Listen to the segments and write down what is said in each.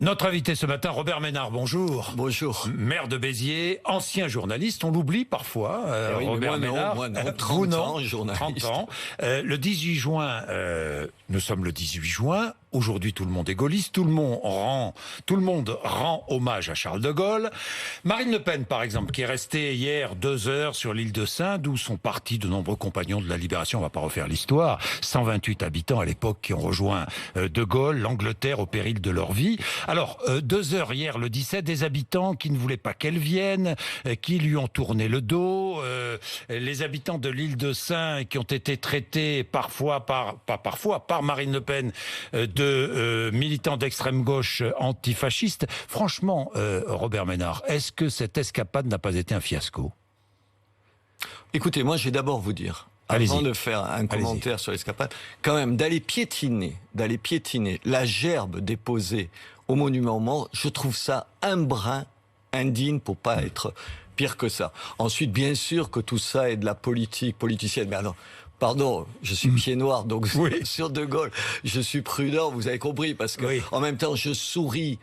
Notre invité ce matin, Robert Ménard, bonjour. Bonjour. Maire de Béziers, ancien journaliste, on l'oublie parfois, Oui, Robert mais Ménard. moi non, 30 ans, journaliste. 30 ans. Le 18 juin, nous sommes le 18 juin, aujourd'hui tout le monde est gaulliste, tout le monde rend hommage à Charles de Gaulle. Marine Le Pen, par exemple, qui est restée hier 2 heures sur l'île de Sein, d'où sont partis de nombreux compagnons de la Libération, on va pas refaire l'histoire, 128 habitants à l'époque qui ont rejoint de Gaulle, l'Angleterre au péril de leur vie. Alors, 2 heures hier, le 17, des habitants qui ne voulaient pas qu'elle vienne, qui lui ont tourné le dos, les habitants de l'île de Sein qui ont été traités pas parfois, par Marine Le Pen, de militants d'extrême gauche antifascistes. Franchement, Robert Ménard, est-ce que cette escapade n'a pas été un fiasco ? Écoutez, moi je vais d'abord vous dire, avant de faire un commentaire sur l'escapade, quand même d'aller piétiner la gerbe déposée au monument mort, je trouve ça un brin indigne pour pas être pire que ça. Ensuite, bien sûr que tout ça est de la politique politicienne, mais alors, pardon, je suis pied noir, donc sur De Gaulle, je suis prudent, vous avez compris, parce que en même temps, je souris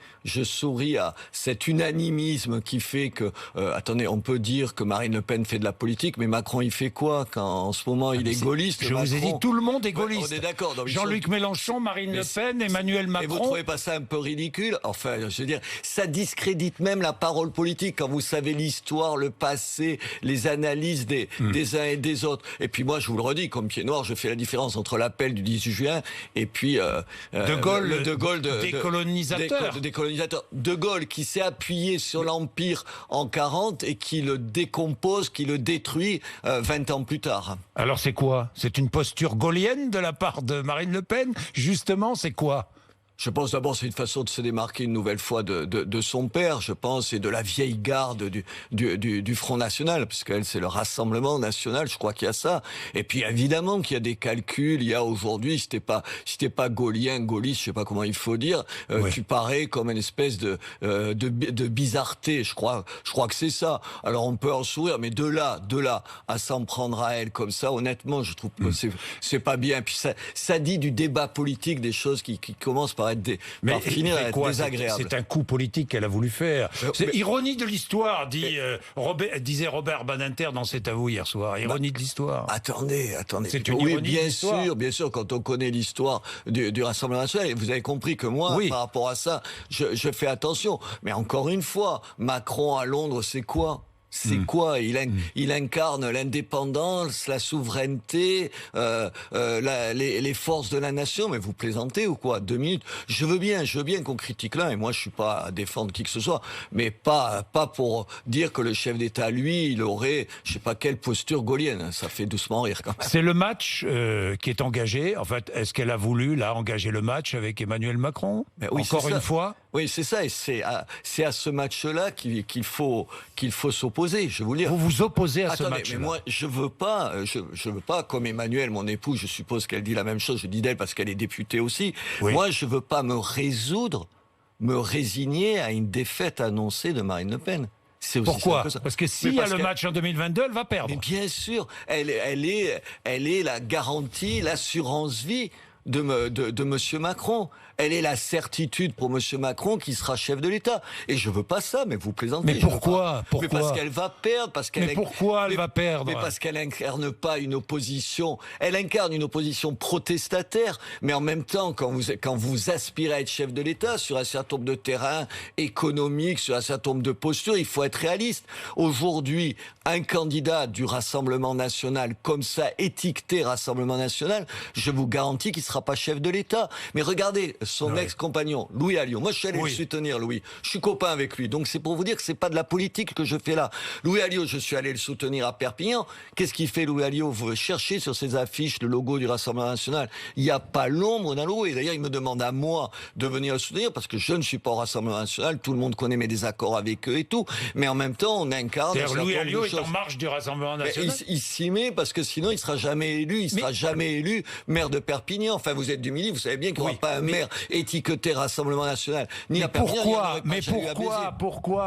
à cet unanimisme qui fait que, attendez, on peut dire que Marine Le Pen fait de la politique, mais Macron, il fait quoi quand en ce moment il est gaulliste? Je vous ai dit, tout le monde est gaulliste. On est d'accord. Jean-Luc Mélenchon, Marine Le Pen, Emmanuel Macron. Et vous trouvez pas ça un peu ridicule? Enfin, je veux dire, ça discrédite même la parole politique quand vous savez l'histoire, le passé, les analyses des uns et des autres. Et puis moi, je vous le redis, comme pied noir, je fais la différence entre l'appel du 18 juin et puis De Gaulle, décolonisateur. De Gaulle qui s'est appuyé sur l'Empire en 40 et qui le décompose, qui le détruit 20 ans plus tard. Alors c'est quoi? C'est une posture gaullienne de la part de Marine Le Pen? Justement, c'est quoi? Je pense d'abord c'est une façon de se démarquer une nouvelle fois de son père, je pense, et de la vieille garde du Front National, puisqu'elle c'est le Rassemblement National, je crois qu'il y a ça. Et puis évidemment qu'il y a des calculs, il y a aujourd'hui, si t'es pas gaulien, gaulliste, je sais pas comment il faut dire, tu parais comme une espèce de bizarreté, je crois que c'est ça. Alors on peut en sourire, mais de là à s'en prendre à elle comme ça, honnêtement, je trouve que c'est pas bien. Puis ça dit du débat politique, des choses qui commencent par finir à être désagréable. C'est un coup politique qu'elle a voulu faire. C'est ironie de l'histoire, disait Robert Badinter dans cet avou hier soir. Ironie de l'histoire. Attendez. C'est une ironie de l'histoire. Bien sûr, quand on connaît l'histoire du Rassemblement National, vous avez compris que moi, par rapport à ça, je fais attention. Mais encore une fois, Macron à Londres, c'est quoi ? C'est quoi? Il incarne l'indépendance, la souveraineté, les forces de la nation. Mais vous plaisantez ou quoi? 2 minutes. Je veux bien qu'on critique l'un. Et moi, je suis pas à défendre qui que ce soit, mais pas pour dire que le chef d'État, lui, il aurait, je sais pas quelle posture gaulienne. Ça fait doucement rire quand même. C'est le match qui est engagé. En fait, est-ce qu'elle a voulu là engager le match avec Emmanuel Macron? Encore une fois. Oui, c'est ça. Et c'est à ce match-là qu'il faut s'opposer. Je vais vous le dire. Vous vous opposez à ce match-là. Mais moi, je veux pas, comme Emmanuel, mon époux, je suppose qu'elle dit la même chose, je dis d'elle parce qu'elle est députée aussi. Moi, je veux pas me résigner à une défaite annoncée de Marine Le Pen. Pourquoi? Parce que s'il y a le match en 2022, elle va perdre. Mais bien sûr, elle est la garantie, l'assurance vie de Monsieur Macron. Elle est la certitude pour Monsieur Macron qui sera chef de l'État. Et je veux pas ça, mais vous plaisantez. Mais pourquoi? Mais parce qu'elle va perdre, pourquoi elle va perdre? Mais parce qu'elle incarne pas une opposition. Elle incarne une opposition protestataire, mais en même temps, quand vous aspirez à être chef de l'État sur un certain nombre de terrains économiques, sur un certain nombre de postures, il faut être réaliste. Aujourd'hui, un candidat du Rassemblement National, comme ça, étiqueté Rassemblement National, je vous garantis qu'il sera pas chef de l'État. Mais regardez, son ex-compagnon, Louis Alliot. Moi, je suis allé le soutenir, Louis. Je suis copain avec lui. Donc, c'est pour vous dire que c'est pas de la politique que je fais là. Louis Alliot, je suis allé le soutenir à Perpignan. Qu'est-ce qu'il fait, Louis Alliot? Vous cherchez sur ses affiches le logo du Rassemblement National. Il n'y a pas l'ombre d'un logo. Et d'ailleurs, il me demande à moi de venir le soutenir parce que je ne suis pas au Rassemblement National. Tout le monde connaît mes désaccords avec eux et tout. Mais en même temps, on incarne. Louis Alliot est en marge du Rassemblement National. Il s'y met parce que sinon, il sera jamais élu. Il sera jamais élu maire de Perpignan. Enfin, vous êtes du Midi, vous savez bien qu'il n'y aura pas un maire étiqueté Rassemblement National. Pourquoi,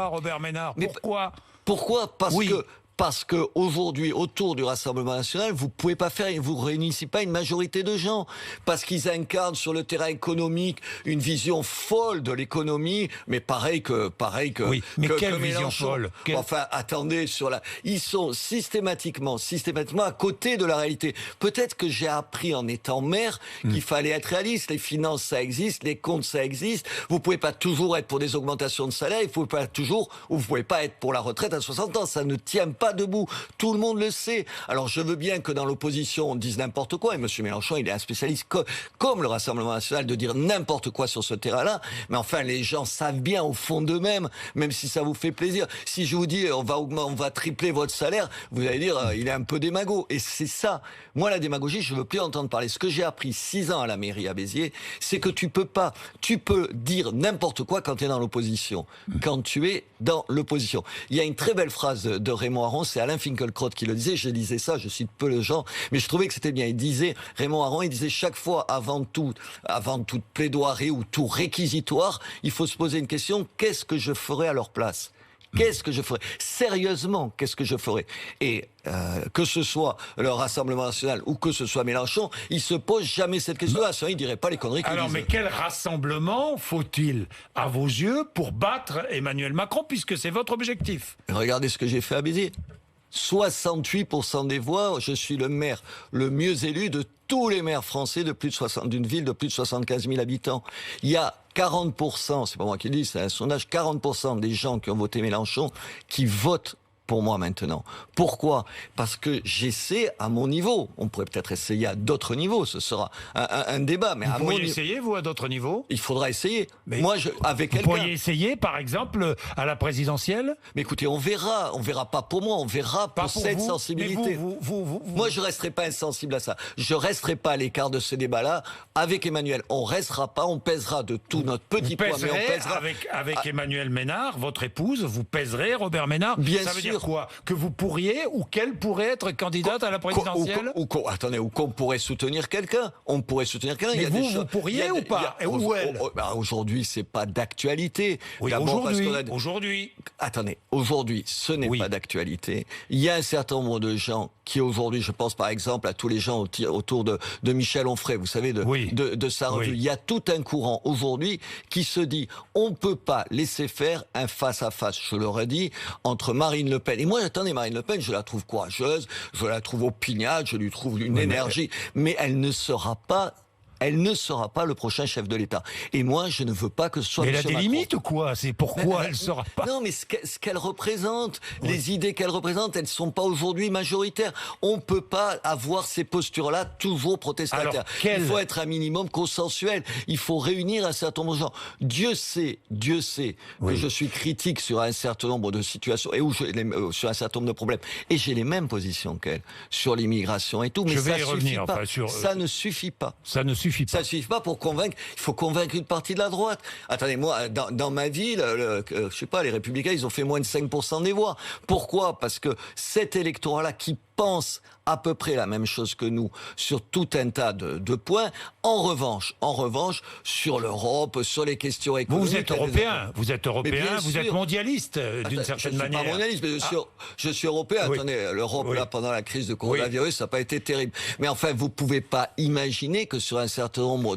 Robert Ménard? Pourquoi? Pourquoi? Parce Parce que aujourd'hui, autour du Rassemblement national, vous réunissez pas une majorité de gens. Parce qu'ils incarnent sur le terrain économique une vision folle de l'économie, mais pareil que Oui, mais quelle que vision Mélenchon. folle? Enfin, attendez, ils sont systématiquement à côté de la réalité. Peut-être que j'ai appris en étant maire qu'il fallait être réaliste. Les finances, ça existe, les comptes, ça existe. Vous pouvez pas toujours être pour des augmentations de salaire, vous pouvez pas être pour la retraite à 60 ans. Ça ne tient pas debout. Tout le monde le sait. Alors je veux bien que dans l'opposition on dise n'importe quoi, et M. Mélenchon il est un spécialiste comme le Rassemblement national de dire n'importe quoi sur ce terrain-là, mais enfin les gens savent bien au fond d'eux-mêmes, même si ça vous fait plaisir. Si je vous dis on va tripler votre salaire, vous allez dire il est un peu démago. Et c'est ça. Moi la démagogie, je veux plus entendre parler. Ce que j'ai appris 6 ans à la mairie à Béziers, c'est que tu peux dire n'importe quoi quand tu es dans l'opposition. Quand tu es dans l'opposition. Il y a une très belle phrase de Raymond Aron, c'est Alain Finkielkraut qui le disait, je lisais ça, je cite peu le genre, mais je trouvais que c'était bien. Raymond Aron, il disait chaque fois, avant toute plaidoirie ou tout réquisitoire, il faut se poser une question, qu'est-ce que je ferais à leur place ? Qu'est-ce que je ferais ? Sérieusement, qu'est-ce que je ferais ? Et que ce soit le Rassemblement national ou que ce soit Mélenchon, il se pose jamais cette question-là. Sinon, il dirait pas les conneries qu'il disait. Alors, mais quel rassemblement faut-il, à vos yeux, pour battre Emmanuel Macron, puisque c'est votre objectif ? Regardez ce que j'ai fait à Béziers. 68% des voix, je suis le maire le mieux élu de tous les maires français d'une ville de plus de 75 000 habitants. Il y a 40%, c'est pas moi qui le dis, c'est un sondage, 40% des gens qui ont voté Mélenchon qui votent pour moi maintenant. Pourquoi ? Parce que j'essaie à mon niveau. On pourrait peut-être essayer à d'autres niveaux. Ce sera un débat. Mais vous à mon pourriez essayer, vous, à d'autres niveaux ? Il faudra essayer. Mais moi, avec quelqu'un. Vous pourriez essayer, par exemple, à la présidentielle ? Mais écoutez, on verra. On verra pas pour moi. On verra pour cette sensibilité. Moi, je resterai pas insensible à ça. Je resterai pas à l'écart de ce débat-là. Avec Emmanuel, on restera pas. On pèsera de tout notre petit poids. Mais on pèsera avec Emmanuel Ménard, votre épouse. Vous pèserez Robert Ménard. Bien ça veut sûr. dire quoi ? Que vous pourriez ou qu'elle pourrait être candidate à la présidentielle ? Attendez, ou qu'on pourrait soutenir quelqu'un. On pourrait soutenir quelqu'un. Mais vous pourriez ou pas ? Ou elle ? Aujourd'hui, c'est pas d'actualité. Oui, aujourd'hui. Attendez, aujourd'hui, ce n'est pas d'actualité. Il y a un certain nombre de gens qui aujourd'hui, je pense par exemple à tous les gens autour de Michel Onfray, vous savez, de sa revue. Oui. Il y a tout un courant aujourd'hui qui se dit, on peut pas laisser faire un face-à-face, je le redis, entre Marine Le Pen. Et moi, attendez, Marine Le Pen, je la trouve courageuse, je la trouve opiniâtre, je lui trouve une énergie, mais elle ne sera pas le prochain chef de l'État. Et moi, je ne veux pas que ce soit. Mais M. elle a des Macron. limites ou quoi ? C'est pourquoi elle ne sera pas. Non, mais ce qu'elle représente, les idées qu'elle représente, elles ne sont pas aujourd'hui majoritaires. On ne peut pas avoir ces postures-là toujours protestataires. Il faut être un minimum consensuel. Il faut réunir un certain nombre de gens. Dieu sait que je suis critique sur un certain nombre de situations et sur un certain nombre de problèmes. Et j'ai les mêmes positions qu'elle sur l'immigration et tout. Mais ça ne suffit pas. Ça ne suffit pas pour convaincre. Il faut convaincre une partie de la droite. Attendez, moi, dans ma ville, je sais pas, les Républicains, ils ont fait moins de 5% des voix. Pourquoi ? Parce que cet électorat-là qui pense à peu près la même chose que nous sur tout un tas de points. En revanche, sur l'Europe, sur les questions économiques. Vous êtes européen, vous êtes mondialiste d'une certaine manière. Je suis pas mondialiste, mais je suis européen. Oui. Attendez, l'Europe, là, pendant la crise de coronavirus, ça n'a pas été terrible. Mais enfin, vous pouvez pas imaginer que sur un certain nombre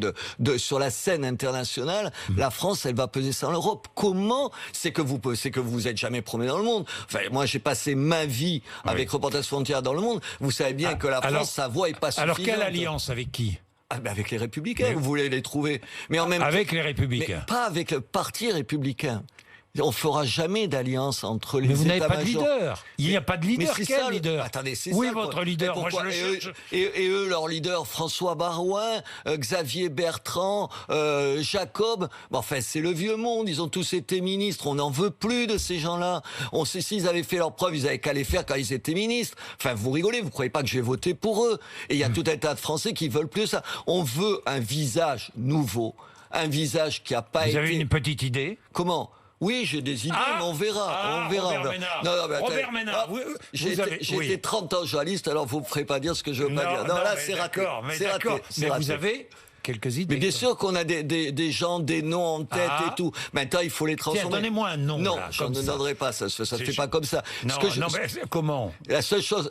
sur la scène internationale, la France, elle va peser sans l'Europe. Comment ? C'est que vous êtes jamais promené dans le monde. Enfin, moi, j'ai passé ma vie avec Reporters Frontières dans le monde. Vous savez bien que la France, sa voix est pas suffisante. Alors, quelle alliance avec qui ? Avec les Républicains, vous voulez les trouver. Mais en même avec les Républicains. Mais pas avec le Parti républicain. On fera jamais d'alliance entre les États-majors. Mais vous n'avez pas de états-majors. leader. Il n'y a pas de leader. Quel leader ? Attendez, c'est oui, ça. votre leader. Moi, je le cherche. Et eux, leur leader, François Baroin, Xavier Bertrand, Jacob. Bon, enfin, c'est le vieux monde. Ils ont tous été ministres. On n'en veut plus de ces gens-là. On sait s'ils avaient fait leurs preuves, ils avaient qu'à les faire quand ils étaient ministres. Enfin, vous rigolez. Vous croyez pas que je vais voter pour eux ? Et il y a tout un tas de Français qui veulent plus ça. On veut un visage nouveau, un visage qui a pas été. Vous avez une petite idée ? Comment ? Oui, j'ai des idées, mais on verra. Robert Ménard. Robert Ménard. J'ai été 30 ans journaliste, alors vous ne me ferez pas dire ce que je veux pas dire. Non, là, c'est raté. Mais vous avez quelques idées. Mais bien sûr qu'on a des gens, des noms en tête et tout. Maintenant, il faut les transformer. Tiens, donnez-moi un nom. Non, là, je ne donnerai pas, ça se fait pas comme ça. Non, mais comment? La seule chose,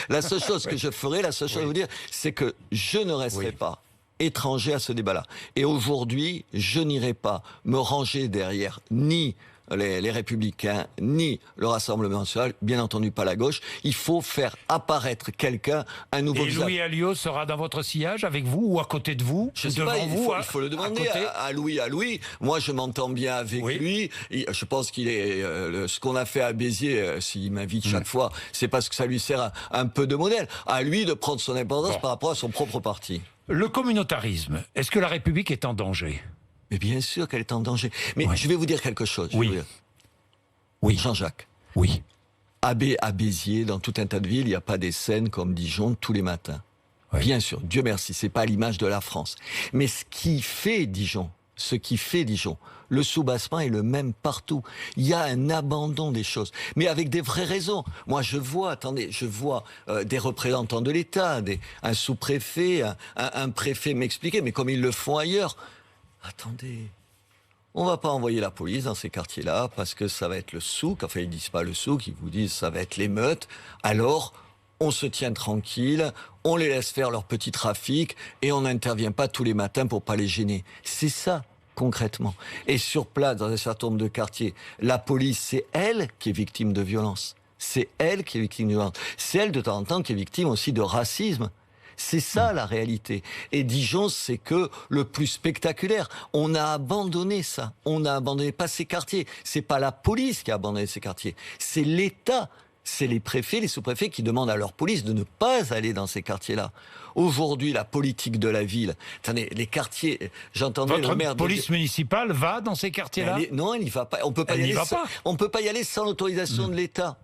la seule chose que je ferai, la seule chose à vous dire, c'est que je ne resterai pas étranger à ce débat-là. Et aujourd'hui, je n'irai pas me ranger derrière ni les Républicains, ni le Rassemblement national, bien entendu pas la gauche. Il faut faire apparaître quelqu'un, un nouveau visage. Et Louis Alliot sera dans votre sillage avec vous ou à côté de vous? Je sais pas, il faut le demander à Louis. Moi, je m'entends bien avec lui. Je pense qu'il est ce qu'on a fait à Béziers, s'il m'invite chaque fois, c'est parce que ça lui sert un peu de modèle. À lui de prendre son importance par rapport à son propre parti. Le communautarisme, est-ce que la République est en danger? Mais bien sûr qu'elle est en danger. Mais je vais vous dire quelque chose. Oui. Jean-Jacques. Oui. À Béziers, dans tout un tas de villes, il n'y a pas des scènes comme Dijon tous les matins. Oui. Bien sûr, Dieu merci, c'est pas à l'image de la France. Mais ce qui fait Dijon, le soubassement est le même partout. Il y a un abandon des choses, mais avec des vraies raisons. Moi, je vois des représentants de l'État, un sous-préfet, un préfet m'expliquer, mais comme ils le font ailleurs. Attendez, on va pas envoyer la police dans ces quartiers-là parce que ça va être le souk. Enfin, ils disent pas le souk, ils vous disent ça va être l'émeute. Alors, on se tient tranquille, on les laisse faire leur petit trafic et on n'intervient pas tous les matins pour pas les gêner. C'est ça, concrètement. Et sur place, dans un certain nombre de quartiers, la police, c'est elle qui est victime de violence. C'est elle qui est victime de violence. C'est elle, de temps en temps, qui est victime aussi de racisme. C'est ça la réalité. Et Dijon, c'est que le plus spectaculaire. On a abandonné ça. On a abandonné pas ces quartiers. C'est pas la police qui a abandonné ces quartiers. C'est l'État. C'est les préfets, les sous-préfets qui demandent à leur police de ne pas aller dans ces quartiers-là. Aujourd'hui, la politique de la ville. Attendez, les quartiers. J'entendais le maire. Votre police municipale va dans ces quartiers-là? Non, elle n'y va pas. On peut pas y aller. On peut pas y aller sans l'autorisation de l'État.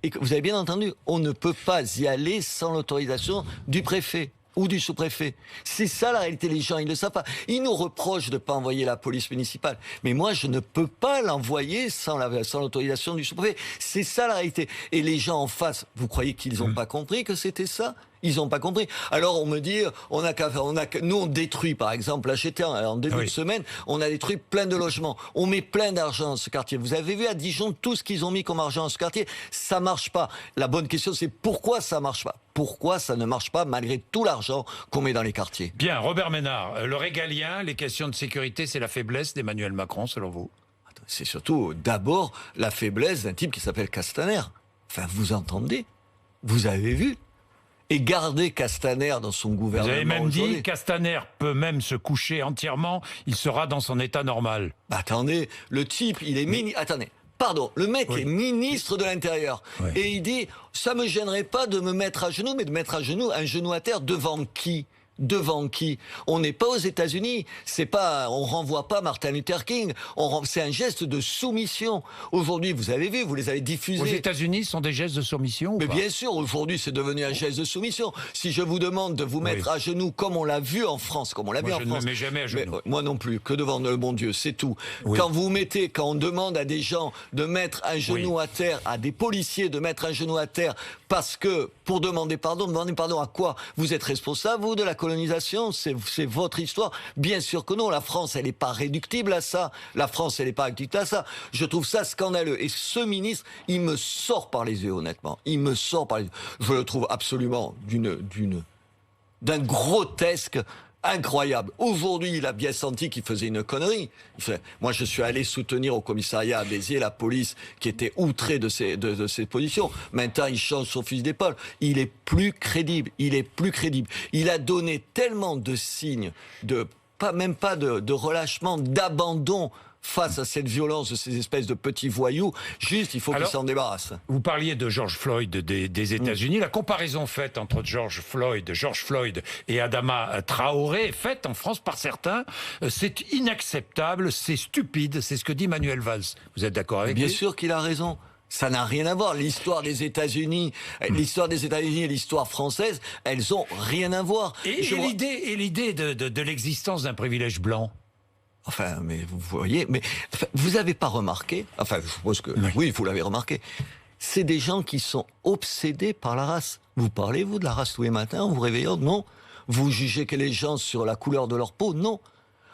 Et vous avez bien entendu, on ne peut pas y aller sans l'autorisation du préfet ou du sous-préfet. C'est ça la réalité, les gens, ils ne le savent pas. Ils nous reprochent de ne pas envoyer la police municipale. Mais moi, je ne peux pas l'envoyer sans l'autorisation du sous-préfet. C'est ça la réalité. Et les gens en face, vous croyez qu'ils n'ont pas compris que c'était ça ? Ils n'ont pas compris. Alors on me dit, nous on détruit par exemple, là j'étais en début de semaine, on a détruit plein de logements. On met plein d'argent dans ce quartier. Vous avez vu à Dijon tout ce qu'ils ont mis comme argent dans ce quartier, ça marche pas. La bonne question c'est pourquoi ça marche pas ? Pourquoi ça ne marche pas malgré tout l'argent qu'on met dans les quartiers ? Bien, Robert Ménard, le régalien, les questions de sécurité, c'est la faiblesse d'Emmanuel Macron selon vous ? C'est surtout d'abord la faiblesse d'un type qui s'appelle Castaner. Enfin, vous entendez ? Vous avez vu ? Et garder Castaner dans son gouvernement. Vous avez même dit Castaner peut même se coucher entièrement, il sera dans son état normal. Attendez, le type, il est Attendez, pardon, le mec est ministre de l'Intérieur. Et il dit, ça me gênerait pas de me mettre à genoux, mais de mettre à genoux, un genou à terre devant qui ? Devant qui ? On n'est pas aux États-Unis. On renvoie pas Martin Luther King. C'est un geste de soumission. Aujourd'hui, vous avez vu, vous les avez diffusés. Aux États-Unis, ce sont des gestes de soumission. Mais bien sûr, aujourd'hui, c'est devenu un geste de soumission. Si je vous demande de vous mettre à genoux, comme on l'a vu en France, je ne me mets jamais à genoux. Moi non plus, que devant le bon Dieu, c'est tout. Quand on demande à des gens de mettre un genou à terre, à des policiers de mettre un genou à terre, parce que pour demander pardon à quoi ? Vous êtes responsable, vous, de la colonisation, c'est votre histoire. Bien sûr que non, la France, elle n'est pas réductible à ça. La France, elle n'est pas réductible à ça. Je trouve ça scandaleux. Et ce ministre, il me sort par les yeux, honnêtement. Il me sort par les yeux. Je le trouve absolument d'un grotesque incroyable. Aujourd'hui, il a bien senti qu'il faisait une connerie. Moi, je suis allé soutenir au commissariat à Béziers la police qui était outrée de ses positions. Maintenant, il change son fusil d'épaule. Il est plus crédible. Il a donné tellement de signes même pas de relâchement, d'abandon face à cette violence de ces espèces de petits voyous. Juste, il faut qu'ils s'en débarrassent. Vous parliez de George Floyd des États-Unis. La comparaison faite entre George Floyd et Adama Traoré est faite en France par certains. C'est inacceptable, c'est stupide. C'est ce que dit Manuel Valls. Vous êtes d'accord avec lui ? Bien sûr qu'il a raison. Ça n'a rien à voir. L'histoire des États-Unis et l'histoire française, elles ont rien à voir. Et l'idée de l'existence d'un privilège blanc ? Enfin, mais vous voyez, vous n'avez pas remarqué, enfin, je suppose que, oui, vous l'avez remarqué, c'est des gens qui sont obsédés par la race. Vous parlez, vous, de la race tous les matins en vous réveillant ? Non. Vous jugez que les gens sur la couleur de leur peau? Non.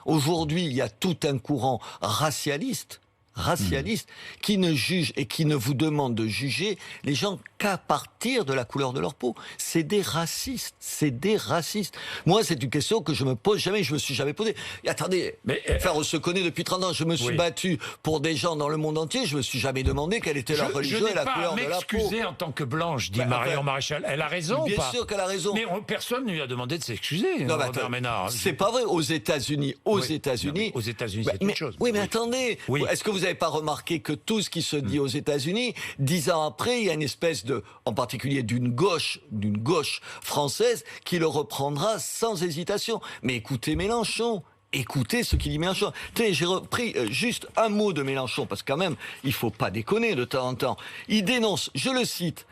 Aujourd'hui, il y a tout un courant racialiste qui ne juge et qui ne vous demande de juger les gens qu'à partir de la couleur de leur peau. C'est des racistes. Moi, c'est une question que je me pose jamais, je me suis jamais posée. Et attendez, on se connaît depuis 30 ans, je me suis battu pour des gens dans le monde entier, je me suis jamais demandé quelle était leur religion et la couleur de la peau. Je n'ai pas à m'excuser en tant que blanche, dit Marion Maréchal. Elle a raison ou pas? Bien sûr qu'elle a raison. Mais personne ne lui a demandé de s'excuser, Robert Ménard. C'est pas vrai. Aux États-Unis, c'est autre chose. Oui, mais attendez. Est-ce que vous n'avez pas remarqué que tout ce qui se dit aux États-Unis, 10 ans après, il y a une espèce en particulier d'une gauche française, qui le reprendra sans hésitation. Mais écoutez Mélenchon. Écoutez ce qu'il dit Mélenchon. Tenez, j'ai repris juste un mot de Mélenchon, parce que quand même, il faut pas déconner de temps en temps. Il dénonce, je le cite,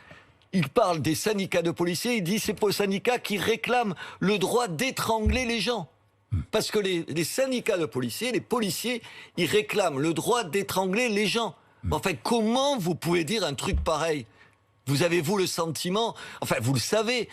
il parle des syndicats de policiers, il dit c'est pour les syndicats qui réclament le droit d'étrangler les gens. Parce que les syndicats de policiers, les policiers, ils réclament le droit d'étrangler les gens. Enfin, comment vous pouvez dire un truc pareil? Vous avez-vous le sentiment, enfin vous le savez,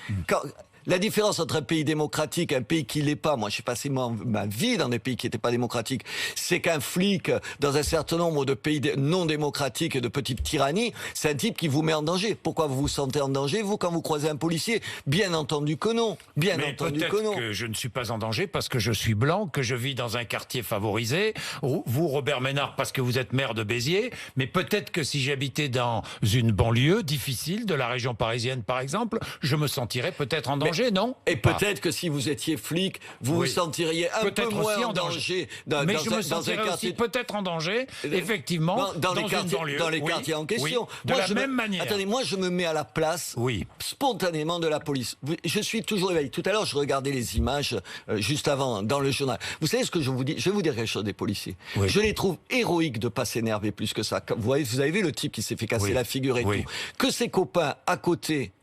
la différence entre un pays démocratique et un pays qui l'est pas, moi j'ai passé ma vie dans des pays qui n'étaient pas démocratiques, c'est qu'un flic dans un certain nombre de pays non démocratiques et de petites tyrannies, c'est un type qui vous met en danger. Pourquoi vous vous sentez en danger, vous, quand vous croisez un policier? Bien entendu que non. Mais peut-être que je ne suis pas en danger parce que je suis blanc, que je vis dans un quartier favorisé. Vous, Robert Ménard, parce que vous êtes maire de Béziers. Mais peut-être que si j'habitais dans une banlieue difficile de la région parisienne, par exemple, je me sentirais peut-être en danger. Non? Et peut-être que si vous étiez flic, vous vous sentiriez un peu moins en danger. Mais je me sentirais aussi peut-être en danger, effectivement, dans les quartiers en question. De la même manière. Attendez, moi je me mets à la place spontanément de la police. Je suis toujours éveillé. Tout à l'heure, je regardais les images juste avant dans le journal. Vous savez ce que je vous dis? Je vais vous dire quelque chose des policiers. Je les trouve héroïques de pas s'énerver plus que ça. Vous avez vu le type qui s'est fait casser la figure et tout. Que ses copains à côté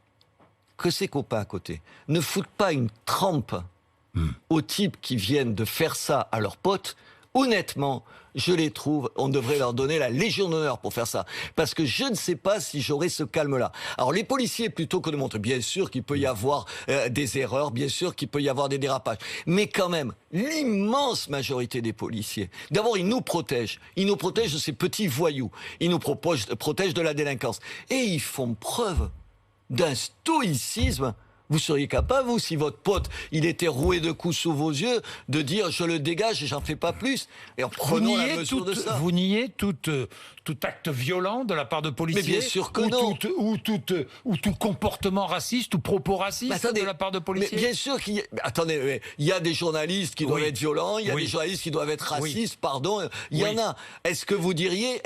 ne foutent pas une trempe aux types qui viennent de faire ça à leurs potes, honnêtement, je les trouve, on devrait leur donner la Légion d'honneur pour faire ça. Parce que je ne sais pas si j'aurai ce calme-là. Alors les policiers, plutôt que de montrer, bien sûr qu'il peut y avoir des erreurs, bien sûr qu'il peut y avoir des dérapages, mais quand même, l'immense majorité des policiers, d'abord ils nous protègent de ces petits voyous, ils nous protègent de la délinquance, et ils font preuve d'un stoïcisme. Vous seriez capable, vous, si votre pote, il était roué de coups sous vos yeux, de dire je le dégage et j'en fais pas plus. Et en prenant la mesure de ça. Vous niez tout acte violent de la part de policiers? Mais bien sûr que non. Ou tout comportement raciste ou propos racistes de la part de policiers? Mais bien sûr qu'il y a... Attendez, il y a des journalistes qui doivent être violents, il y a des journalistes qui doivent être racistes, pardon, il y en a. Est-ce que vous diriez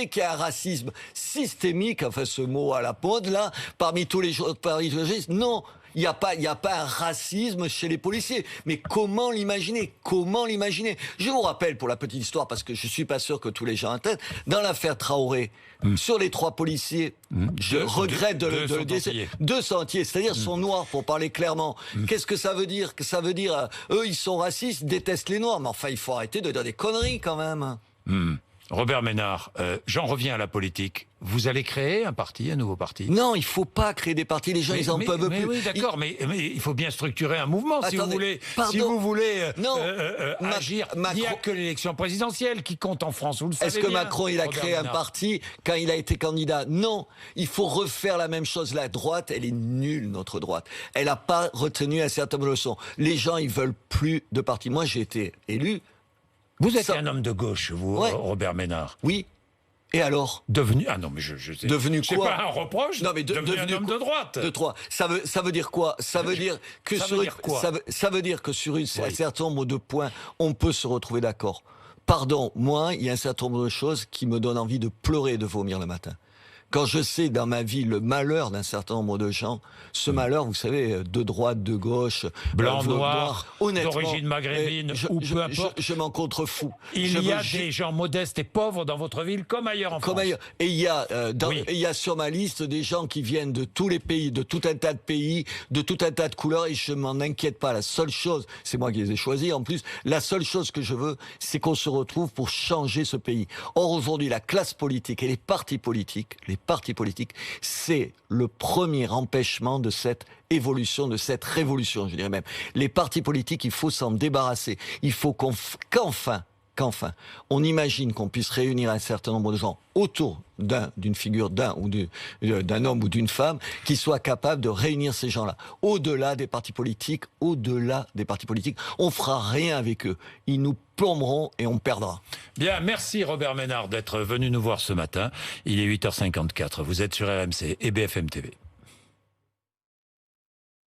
qu'il y a un racisme systémique, enfin ce mot à la mode là, parmi tous les journalistes? Non. Il n'y a pas un racisme chez les policiers. Mais comment l'imaginer? Je vous rappelle, pour la petite histoire, parce que je suis pas sûr que tous les gens en tête, dans l'affaire Traoré, sur les 3 policiers, je regrette de le dire, 2 sentiers, c'est-à-dire sont noirs, pour parler clairement. Qu'est-ce que ça veut dire? Que ça veut dire, eux, ils sont racistes, détestent les noirs. Mais enfin, il faut arrêter de dire des conneries, quand même. Robert Ménard, j'en reviens à la politique. Vous allez créer un nouveau parti? Non, il faut pas créer des partis. Les gens, ils en peuvent plus. Oui, d'accord, mais il faut bien structurer un mouvement. Si vous voulez agir. Il n'y a que l'élection présidentielle qui compte en France. Vous le savez. Est-ce que Macron, il a créé un parti quand il a été candidat? Non. Il faut refaire la même chose. La droite, elle est nulle, notre droite. Elle n'a pas retenu un certain nombre de leçons. Les gens, ils veulent plus de parti. Moi, j'ai été élu. Vous êtes un homme de gauche, vous, Robert Ménard? Oui. Et alors? Devenu... Ah non, mais je sais. Devenu quoi? C'est pas un reproche. Non, mais devenu un homme de droite. Ça veut dire quoi? Ça veut dire que sur un certain nombre de points, on peut se retrouver d'accord. Pardon, moi, il y a un certain nombre de choses qui me donnent envie de pleurer et de vomir le matin. Quand je sais dans ma vie le malheur d'un certain nombre de gens, ce malheur, vous savez, de droite, de gauche, blanc, noir, d'origine maghrébine, ou peu importe. Je m'en contrefous. Il y a des gens modestes et pauvres dans votre ville, comme ailleurs en France. Et il y a sur ma liste des gens qui viennent de tous les pays, de tout un tas de pays, de tout un tas de couleurs, et je m'en inquiète pas. La seule chose, c'est moi qui les ai choisis en plus, la seule chose que je veux, c'est qu'on se retrouve pour changer ce pays. Or, aujourd'hui, la classe politique et les partis politiques parti politique, c'est le premier empêchement de cette évolution, de cette révolution, je dirais même. Les partis politiques, il faut s'en débarrasser. Il faut qu'enfin, on imagine qu'on puisse réunir un certain nombre de gens autour d'une figure d'un homme ou d'une femme qui soit capable de réunir ces gens-là. Au-delà des partis politiques, on fera rien avec eux. Ils nous plomberont et on perdra. Bien, merci Robert Ménard d'être venu nous voir ce matin. Il est 8h54. Vous êtes sur RMC et BFM TV.